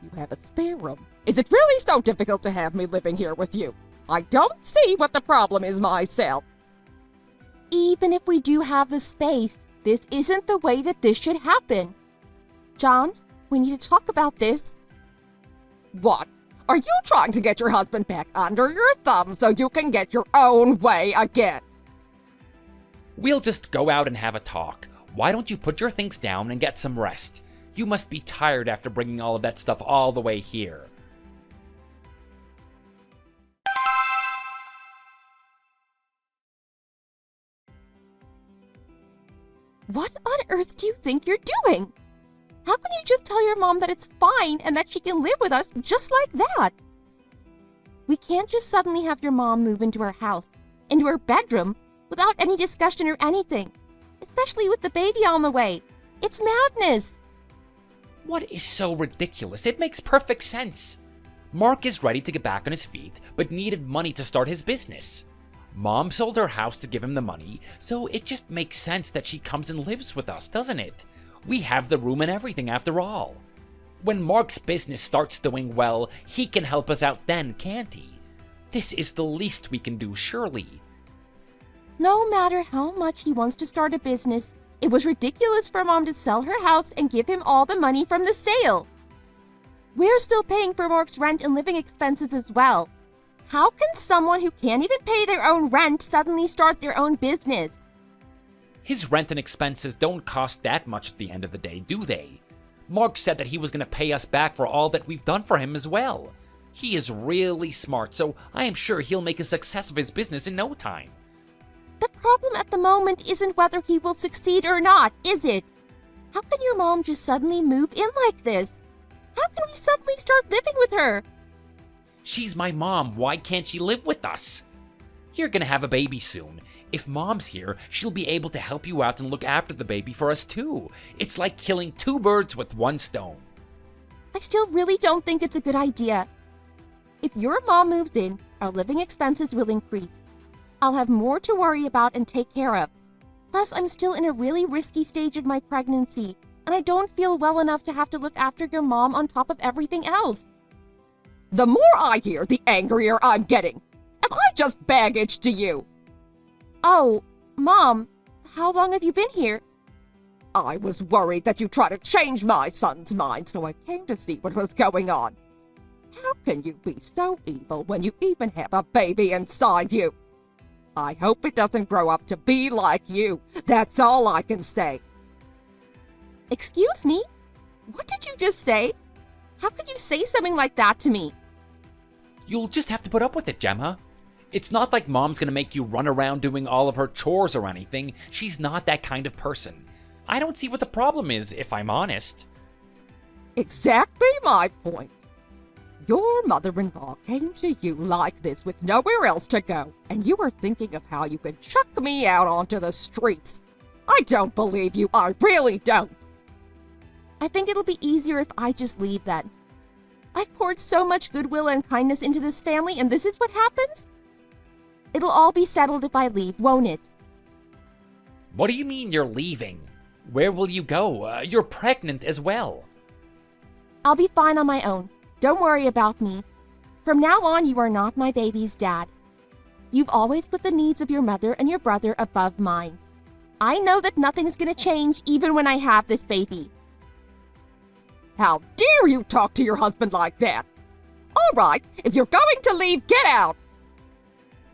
You have a spare room. Is it really so difficult to have me living here with you? I don't see what the problem is myself. Even if we do have the space, this isn't the way that this should happen. John, we need to talk about this. What? Are you trying to get your husband back under your thumb so you can get your own way again? We'll just go out and have a talk. Why don't you put your things down and get some rest? You must be tired after bringing all of that stuff all the way here. What on earth do you think you're doing? How can you just tell your mom that it's fine and that she can live with us just like that? We can't just suddenly have your mom move into her house, into her bedroom, without any discussion or anything. Especially with the baby on the way. It's madness. What is so ridiculous? It makes perfect sense. Mark is ready to get back on his feet, but needed money to start his business. Mom sold her house to give him the money, so it just makes sense that she comes and lives with us, doesn't it? We have the room and everything after all. When Mark's business starts doing well, he can help us out then, can't he? This is the least we can do, surely. No matter how much he wants to start a business, it was ridiculous for Mom to sell her house and give him all the money from the sale. We're still paying for Mark's rent and living expenses as well. How can someone who can't even pay their own rent suddenly start their own business? His rent and expenses don't cost that much at the end of the day, do they? Mark said that he was going to pay us back for all that we've done for him as well. He is really smart, so I am sure he'll make a success of his business in no time. The problem at the moment isn't whether he will succeed or not, is it? How can your mom just suddenly move in like this? How can we suddenly start living with her? She's my mom. Why can't she live with us? You're gonna have a baby soon. If Mom's here, she'll be able to help you out and look after the baby for us too. It's like killing 2 birds with 1 stone. I still really don't think it's a good idea. If your mom moves in, our living expenses will increase. I'll have more to worry about and take care of. Plus, I'm still in a really risky stage of my pregnancy, and I don't feel well enough to have to look after your mom on top of everything else. The more I hear, the angrier I'm getting. Am I just baggage to you? Oh, Mom, how long have you been here? I was worried that you'd try to change my son's mind, so I came to see what was going on. How can you be so evil when you even have a baby inside you? I hope it doesn't grow up to be like you. That's all I can say. Excuse me? What did you just say? How could you say something like that to me? You'll just have to put up with it, Gemma. It's not like Mom's gonna make you run around doing all of her chores or anything. She's not that kind of person. I don't see what the problem is, if I'm honest. Exactly my point. Your mother-in-law came to you like this with nowhere else to go, and you were thinking of how you could chuck me out onto the streets. I don't believe you, I really don't. I think it'll be easier if I just leave then. I've poured so much goodwill and kindness into this family, and this is what happens? It'll all be settled if I leave, won't it? What do you mean you're leaving? Where will you go? You're pregnant as well. I'll be fine on my own. Don't worry about me. From now on, you are not my baby's dad. You've always put the needs of your mother and your brother above mine. I know that nothing's gonna change even when I have this baby. How dare you talk to your husband like that? All right, if you're going to leave, get out.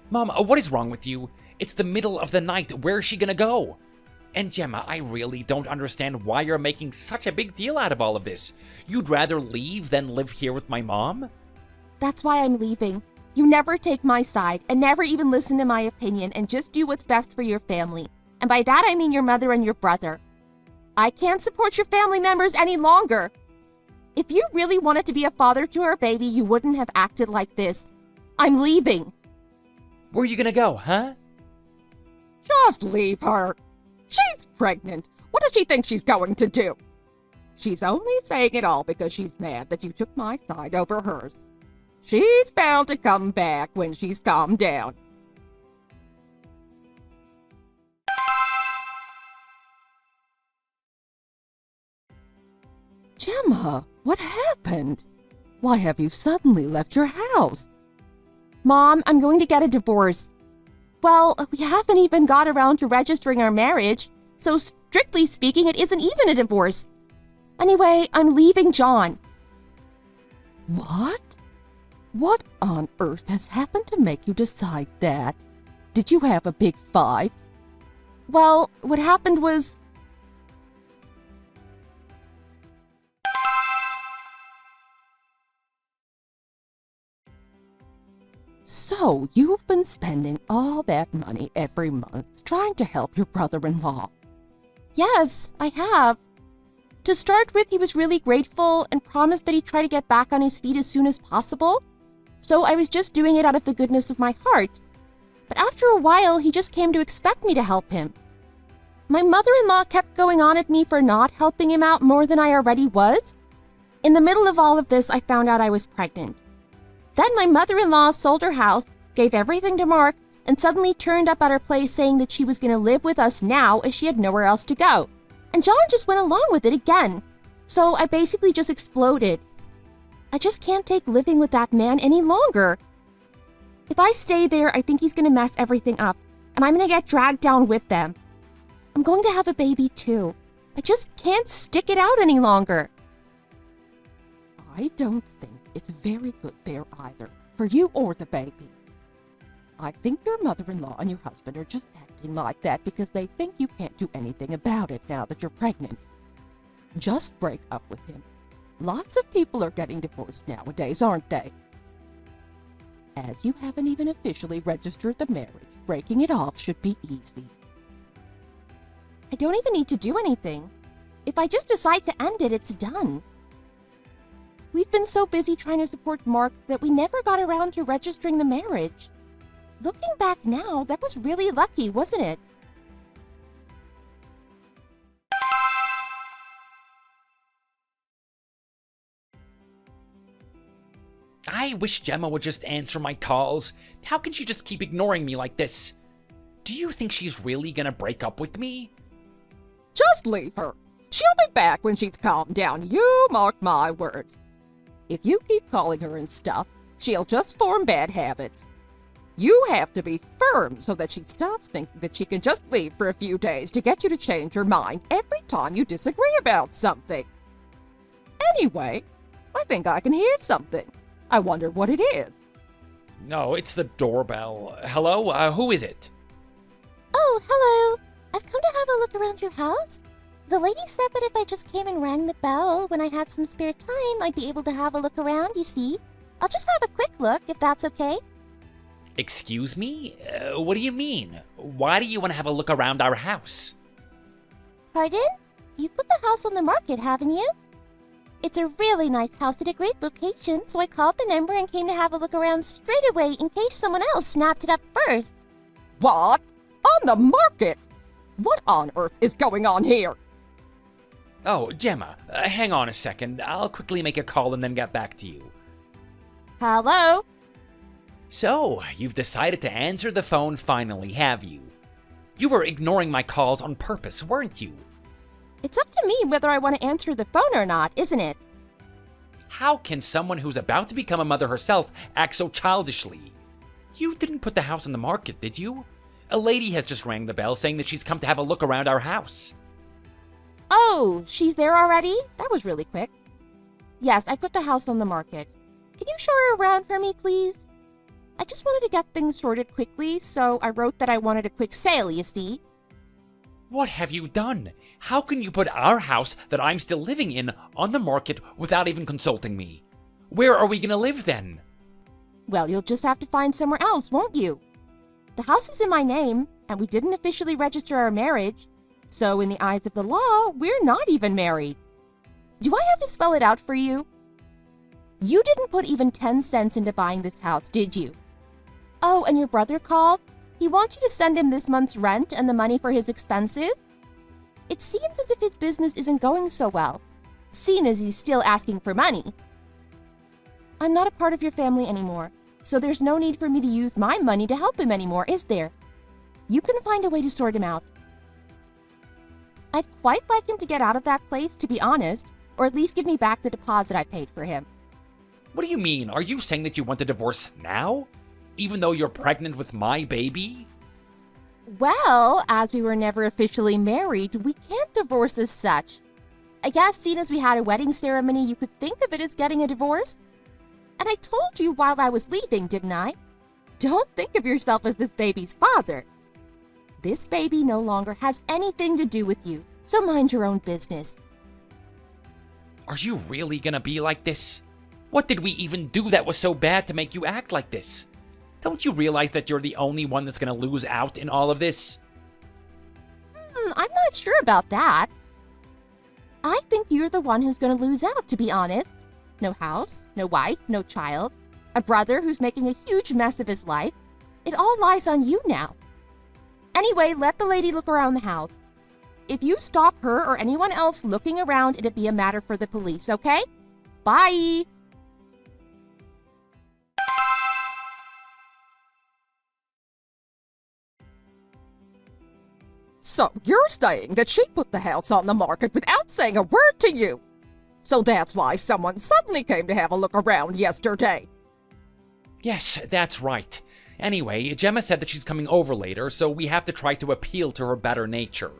Mom, what is wrong with you? It's the middle of the night. Where's she gonna go? And Gemma, I really don't understand why you're making such a big deal out of all of this. You'd rather leave than live here with my mom? That's why I'm leaving. You never take my side and never even listen to my opinion and just do what's best for your family. And by that I mean your mother and your brother. I can't support your family members any longer. If you really wanted to be a father to our baby, you wouldn't have acted like this. I'm leaving. Where are you gonna go, huh? Just leave her. She's pregnant. What does she think she's going to do? She's only saying it all because she's mad that you took my side over hers. She's bound to come back when she's calmed down. Gemma, what happened? Why have you suddenly left your house? Mom, I'm going to get a divorce. Well, we haven't even got around to registering our marriage, so strictly speaking, it isn't even a divorce. Anyway, I'm leaving John. What? What on earth has happened to make you decide that? Did you have a big fight? Well, what happened was... So, you've been spending all that money every month trying to help your brother-in-law. Yes, I have. To start with, he was really grateful and promised that he'd try to get back on his feet as soon as possible. So I was just doing it out of the goodness of my heart. But after a while, he just came to expect me to help him. My mother-in-law kept going on at me for not helping him out more than I already was. In the middle of all of this, I found out I was pregnant. Then my mother-in-law sold her house, gave everything to Mark, and suddenly turned up at her place saying that she was going to live with us now as she had nowhere else to go. And John just went along with it again. So I basically just exploded. I just can't take living with that man any longer. If I stay there, I think he's going to mess everything up, and I'm going to get dragged down with them. I'm going to have a baby too. I just can't stick it out any longer. I don't think it's very good there either, for you or the baby. I think your mother-in-law and your husband are just acting like that because they think you can't do anything about it now that you're pregnant. Just break up with him. Lots of people are getting divorced nowadays, aren't they? As you haven't even officially registered the marriage, breaking it off should be easy. I don't even need to do anything. If I just decide to end it, it's done. We've been so busy trying to support Mark that we never got around to registering the marriage. Looking back now, that was really lucky, wasn't it? I wish Gemma would just answer my calls. How can she just keep ignoring me like this? Do you think she's really gonna break up with me? Just leave her. She'll be back when she's calmed down, you mark my words. If you keep calling her and stuff, she'll just form bad habits. You have to be firm so that she stops thinking that she can just leave for a few days to get you to change your mind every time you disagree about something. Anyway, I think I can hear something. I wonder what it is. No, it's the doorbell. Hello? Who is it? Oh, hello. I've come to have a look around your house. The lady said that if I just came and rang the bell when I had some spare time, I'd be able to have a look around, you see. I'll just have a quick look, if that's okay. Excuse me? What do you mean? Why do you want to have a look around our house? Pardon? You put the house on the market, haven't you? It's a really nice house at a great location, so I called the number and came to have a look around straight away in case someone else snapped it up first. What? On the market? What on earth is going on here? Oh, Gemma, hang on a second. I'll quickly make a call and then get back to you. Hello? So, you've decided to answer the phone finally, have you? You were ignoring my calls on purpose, weren't you? It's up to me whether I want to answer the phone or not, isn't it? How can someone who's about to become a mother herself act so childishly? You didn't put the house on the market, did you? A lady has just rang the bell saying that she's come to have a look around our house. Oh, she's there already? That was really quick. Yes, I put the house on the market. Can you show her around for me, please? I just wanted to get things sorted quickly, so I wrote that I wanted a quick sale, you see. What have you done? How can you put our house that I'm still living in on the market without even consulting me? Where are we gonna live then? Well, you'll just have to find somewhere else, won't you? The house is in my name, and we didn't officially register our marriage, so in the eyes of the law, we're not even married. Do I have to spell it out for you? You didn't put even 10 cents into buying this house, did you? Oh, and your brother called? He wants you to send him this month's rent and the money for his expenses? It seems as if his business isn't going so well, seeing as he's still asking for money. I'm not a part of your family anymore, so there's no need for me to use my money to help him anymore, is there? You can find a way to sort him out. I'd quite like him to get out of that place, to be honest, or at least give me back the deposit I paid for him. What do you mean? Are you saying that you want a divorce now? Even though you're pregnant with my baby? Well, as we were never officially married, we can't divorce as such. I guess seeing as we had a wedding ceremony, you could think of it as getting a divorce. And I told you while I was leaving, didn't I? Don't think of yourself as this baby's father. This baby no longer has anything to do with you, so mind your own business. Are you really gonna be like this? What did we even do that was so bad to make you act like this? Don't you realize that you're the only one that's gonna lose out in all of this? I'm not sure about that. I think you're the one who's going to lose out, to be honest. No house, no wife, no child, a brother who's making a huge mess of his life. It all lies on you now. Anyway, let the lady look around the house. If you stop her or anyone else looking around, it'd be a matter for the police, okay? Bye! So you're saying that she put the house on the market without saying a word to you? So that's why someone suddenly came to have a look around yesterday? Yes, that's right. Anyway, Gemma said that she's coming over later, so we have to try to appeal to her better nature.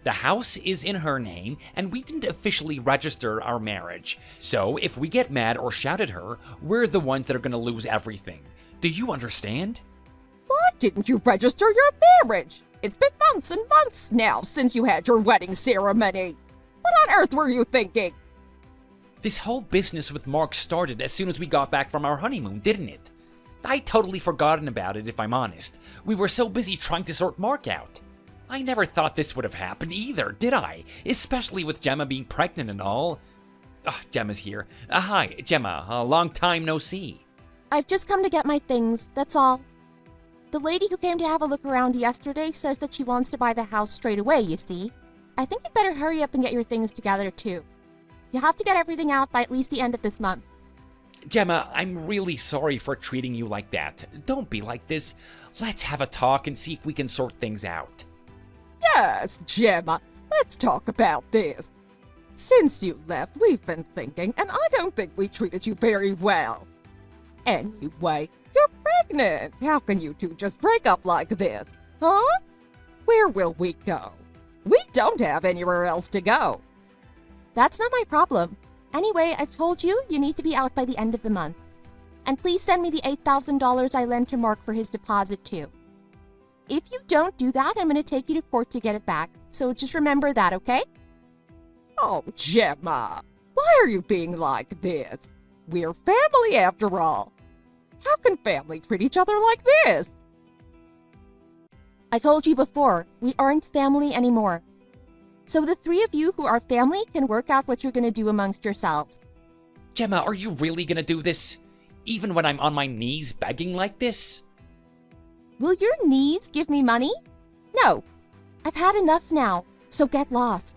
The house is in her name, and we didn't officially register our marriage. So if we get mad or shout at her, we're the ones that are gonna lose everything. Do you understand? Why didn't you register your marriage? It's been months and months now since you had your wedding ceremony. What on earth were you thinking? This whole business with Mark started as soon as we got back from our honeymoon, didn't it? I'd totally forgotten about it, if I'm honest. We were so busy trying to sort Mark out. I never thought this would have happened either, did I? Especially with Gemma being pregnant and all. Gemma's here. Hi, Gemma. A long time no see. I've just come to get my things, that's all. The lady who came to have a look around yesterday says that she wants to buy the house straight away, you see. I think you'd better hurry up and get your things together, too. You have to get everything out by at least the end of this month. Gemma, I'm really sorry for treating you like that. Don't be like this. Let's have a talk and see if we can sort things out. Yes, Gemma, let's talk about this. Since you left, we've been thinking, and I don't think we treated you very well. Anyway, you're pregnant. How can you two just break up like this? Huh? Where will we go? We don't have anywhere else to go. That's not my problem. Anyway, I've told you need to be out by the end of the month. And please send me the $8,000 I lent to Mark for his deposit too. If you don't do that, I'm going to take you to court to get it back. So just remember that, okay? Oh, Gemma, why are you being like this? We're family after all. How can family treat each other like this? I told you before, we aren't family anymore. So the three of you who are family can work out what you're going to do amongst yourselves. Gemma, are you really gonna do this? Even when I'm on my knees begging like this? Will your knees give me money? No. I've had enough now, so get lost.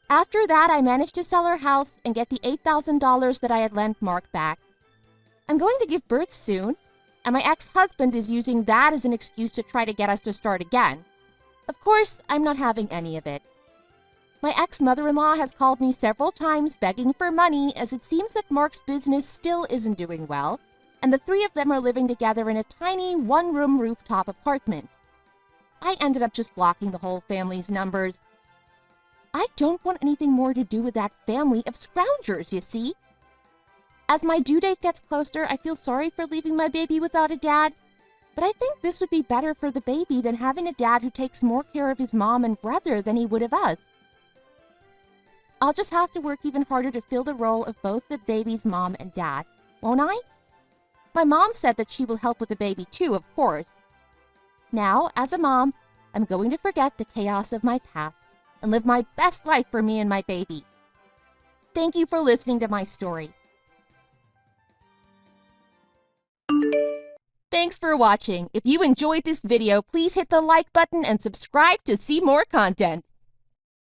After that, I managed to sell our house and get the $8,000 that I had lent Mark back. I'm going to give birth soon, and my ex-husband is using that as an excuse to try to get us to start again. Of course, I'm not having any of it. My ex-mother-in-law has called me several times begging for money, as it seems that Mark's business still isn't doing well, and the three of them are living together in a tiny one-room rooftop apartment. I ended up just blocking the whole family's numbers. I don't want anything more to do with that family of scroungers, you see. As my due date gets closer, I feel sorry for leaving my baby without a dad, but I think this would be better for the baby than having a dad who takes more care of his mom and brother than he would of us. I'll just have to work even harder to fill the role of both the baby's mom and dad, won't I? My mom said that she will help with the baby too, of course. Now, as a mom, I'm going to forget the chaos of my past and live my best life for me and my baby. Thank you for listening to my story. Thanks for watching. If you enjoyed this video, please hit the like button and subscribe to see more content.